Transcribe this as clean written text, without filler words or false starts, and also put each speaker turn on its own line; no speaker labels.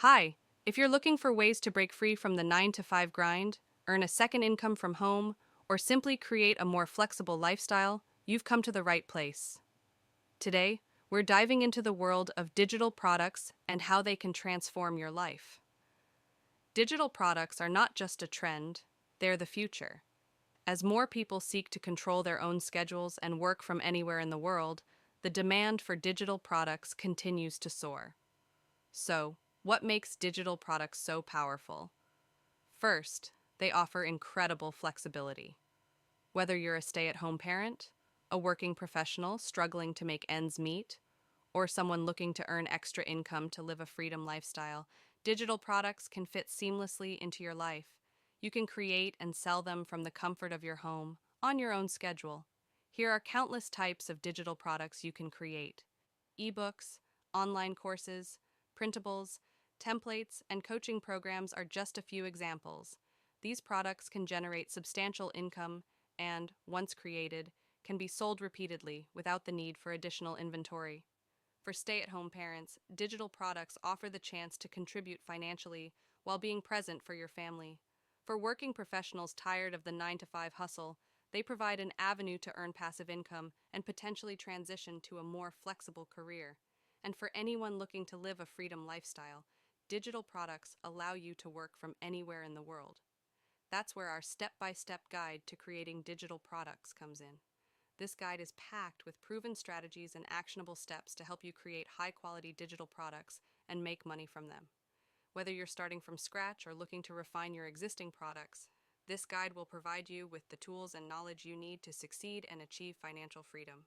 Hi, if you're looking for ways to break free from the 9 to 5 grind, earn a second income from home, or simply create a more flexible lifestyle, you've come to the right place. Today, we're diving into the world of digital products and how they can transform your life. Digital products are not just a trend, they're the future. As more people seek to control their own schedules and work from anywhere in the world, the demand for digital products continues to soar. So, what makes digital products so powerful? First, they offer incredible flexibility. Whether you're a stay at home parent, a working professional struggling to make ends meet, or someone looking to earn extra income to live a freedom lifestyle, digital products can fit seamlessly into your life. You can create and sell them from the comfort of your home, on your own schedule. Here are countless types of digital products you can create: ebooks, online courses, printables, templates, and coaching programs are just a few examples. These products can generate substantial income and, once created, can be sold repeatedly without the need for additional inventory. For stay at home parents, digital products offer the chance to contribute financially while being present for your family. For working professionals tired of the 9 to 5 hustle, they provide an avenue to earn passive income and potentially transition to a more flexible career. And for anyone looking to live a freedom lifestyle, digital products allow you to work from anywhere in the world. That's where our step by step guide to creating digital products comes in. This guide is packed with proven strategies and actionable steps to help you create high quality digital products and make money from them. Whether you're starting from scratch or looking to refine your existing products, this guide will provide you with the tools and knowledge you need to succeed and achieve financial freedom.